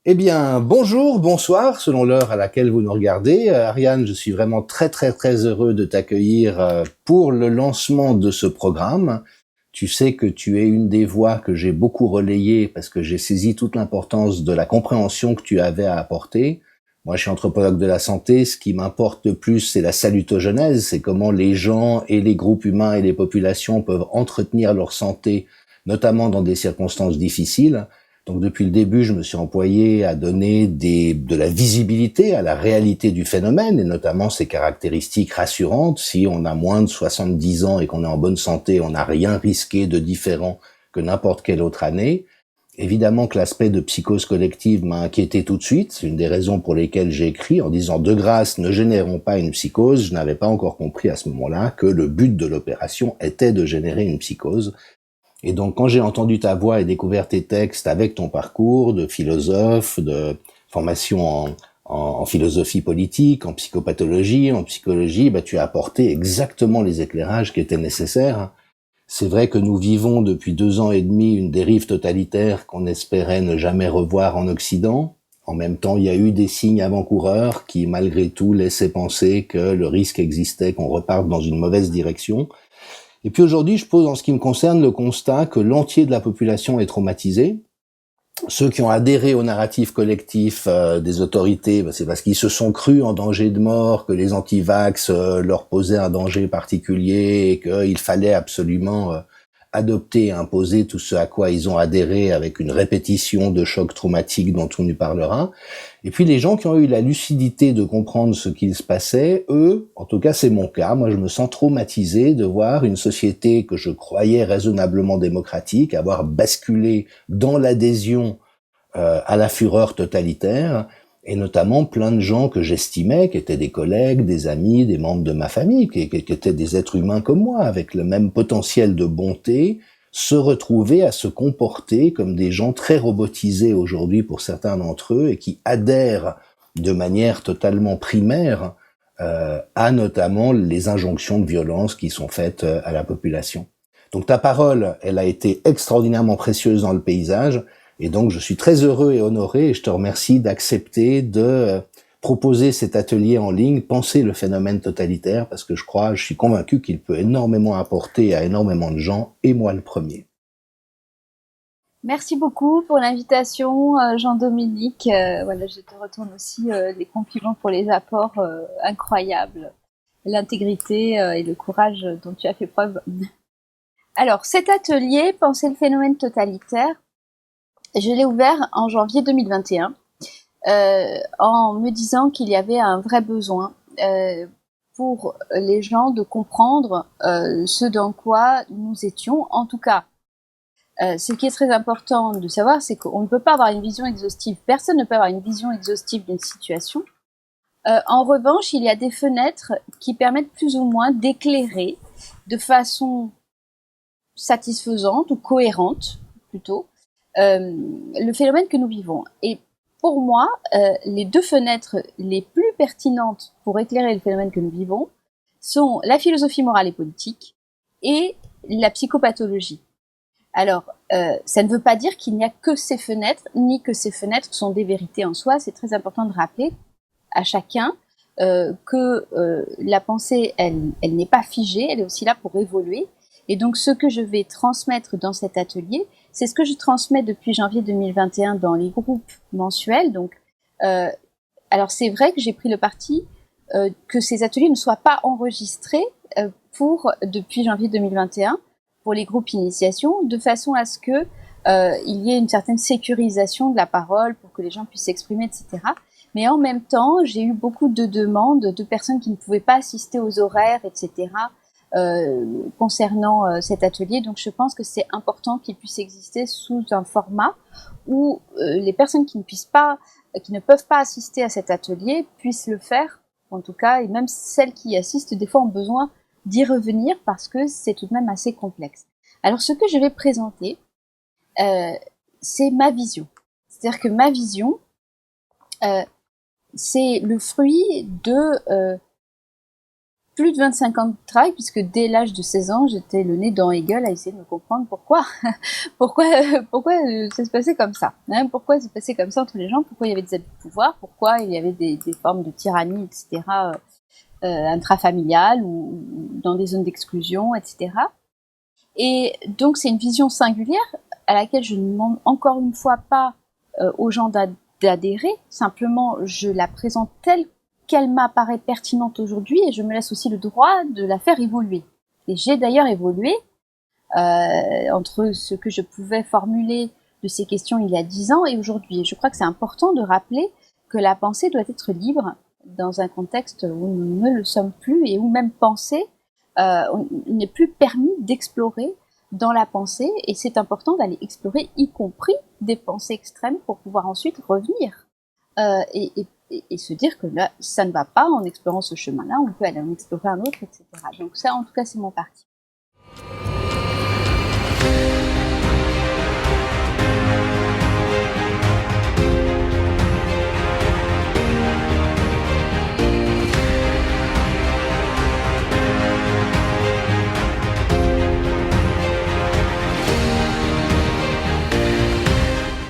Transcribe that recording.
Eh bien, bonjour, bonsoir, selon l'heure à laquelle vous nous regardez. Ariane, je suis vraiment très heureux de t'accueillir pour le lancement de ce programme. Tu sais que tu es une des voix que j'ai beaucoup relayées parce que j'ai saisi toute l'importance de la compréhension que tu avais à apporter. Moi, je suis anthropologue de la santé. Ce qui m'importe le plus, c'est la salutogenèse. C'est comment les gens et les groupes humains et les populations peuvent entretenir leur santé, notamment dans des circonstances difficiles. Donc depuis le début, je me suis employé à donner de la visibilité à la réalité du phénomène et notamment ses caractéristiques rassurantes. Si on a moins de 70 ans et qu'on est en bonne santé, on n'a rien risqué de différent que n'importe quelle autre année. Évidemment que l'aspect de psychose collective m'a inquiété tout de suite. C'est une des raisons pour lesquelles j'ai écrit en disant de grâce, ne générons pas une psychose. Je n'avais pas encore compris à ce moment-là que le but de l'opération était de générer une psychose. Et donc, quand j'ai entendu ta voix et découvert tes textes avec ton parcours de philosophe, de formation en philosophie politique, en psychopathologie, en psychologie, tu as apporté exactement les éclairages qui étaient nécessaires. C'est vrai que nous vivons depuis 2 ans et demi une dérive totalitaire qu'on espérait ne jamais revoir en Occident. En même temps, il y a eu des signes avant-coureurs qui, malgré tout, laissaient penser que le risque existait qu'on reparte dans une mauvaise direction. Et puis aujourd'hui, je pose en ce qui me concerne le constat que l'entier de la population est traumatisé. Ceux qui ont adhéré au narratif collectif des autorités, c'est parce qu'ils se sont crus en danger de mort, que les anti-vax leur posaient un danger particulier et qu'il fallait absolument adopter et imposer tout ce à quoi ils ont adhéré avec une répétition de chocs traumatiques dont on nous parlera. Et puis les gens qui ont eu la lucidité de comprendre ce qu'il se passait, eux, en tout cas c'est mon cas, moi je me sens traumatisé de voir une société que je croyais raisonnablement démocratique avoir basculé dans l'adhésion à la fureur totalitaire, et notamment plein de gens que j'estimais, qui étaient des collègues, des amis, des membres de ma famille, qui étaient des êtres humains comme moi, avec le même potentiel de bonté, se retrouver à se comporter comme des gens très robotisés aujourd'hui pour certains d'entre eux, et qui adhèrent de manière totalement primaire à notamment les injonctions de violence qui sont faites à la population. Donc ta parole, elle a été extraordinairement précieuse dans le paysage, et donc, je suis très heureux et honoré et je te remercie d'accepter de proposer cet atelier en ligne, Penser le phénomène totalitaire, parce que je suis convaincu qu'il peut énormément apporter à énormément de gens, et moi le premier. Merci beaucoup pour l'invitation, Jean-Dominique. Voilà, je te retourne aussi les compliments pour les apports incroyables, l'intégrité et le courage dont tu as fait preuve. Alors, cet atelier, Penser le phénomène totalitaire, je l'ai ouvert en janvier 2021 en me disant qu'il y avait un vrai besoin pour les gens de comprendre ce dans quoi nous étions, en tout cas. Ce qui est très important de savoir, c'est qu'on ne peut pas avoir une vision exhaustive. Personne ne peut avoir une vision exhaustive d'une situation. En revanche, il y a des fenêtres qui permettent plus ou moins d'éclairer de façon satisfaisante ou cohérente, plutôt, le phénomène que nous vivons. Et pour moi, les deux fenêtres les plus pertinentes pour éclairer le phénomène que nous vivons sont la philosophie morale et politique et la psychopathologie. Alors, ça ne veut pas dire qu'il n'y a que ces fenêtres, ni que ces fenêtres sont des vérités en soi. C'est très important de rappeler à chacun que la pensée, elle n'est pas figée, elle est aussi là pour évoluer. Et donc, ce que je vais transmettre dans cet atelier, c'est ce que je transmets depuis janvier 2021 dans les groupes mensuels. Donc, alors c'est vrai que j'ai pris le parti que ces ateliers ne soient pas enregistrés depuis janvier 2021 pour les groupes initiation, de façon à ce que il y ait une certaine sécurisation de la parole pour que les gens puissent s'exprimer, etc. Mais en même temps, j'ai eu beaucoup de demandes de personnes qui ne pouvaient pas assister aux horaires, etc. Concernant cet atelier. Donc je pense que c'est important qu'il puisse exister sous un format où les personnes qui ne peuvent pas assister à cet atelier puissent le faire, en tout cas, et même celles qui y assistent, des fois ont besoin d'y revenir parce que c'est tout de même assez complexe. Alors ce que je vais présenter, c'est ma vision. C'est-à-dire que ma vision, c'est le fruit de plus de 25 ans de travail, puisque dès l'âge de 16 ans, j'étais le nez dans Hegel à essayer de me comprendre pourquoi ça se passait comme ça. Hein, pourquoi ça se passait comme ça entre les gens, pourquoi il y avait des abus de pouvoir, pourquoi il y avait des formes de tyrannie, etc., intrafamiliales ou dans des zones d'exclusion, etc. Et donc c'est une vision singulière à laquelle je ne demande encore une fois pas aux gens d'adhérer, simplement je la présente telle qu'elle m'apparaît pertinente aujourd'hui et je me laisse aussi le droit de la faire évoluer. Et j'ai d'ailleurs évolué entre ce que je pouvais formuler de ces questions il y a 10 ans et aujourd'hui. Et je crois que c'est important de rappeler que la pensée doit être libre dans un contexte où nous ne le sommes plus et où même penser, il n'est plus permis d'explorer dans la pensée, et c'est important d'aller explorer, y compris des pensées extrêmes, pour pouvoir ensuite revenir et se dire que là, ça ne va pas, en explorant ce chemin-là, on peut aller en explorer un autre, etc. Donc ça, en tout cas, c'est mon parti.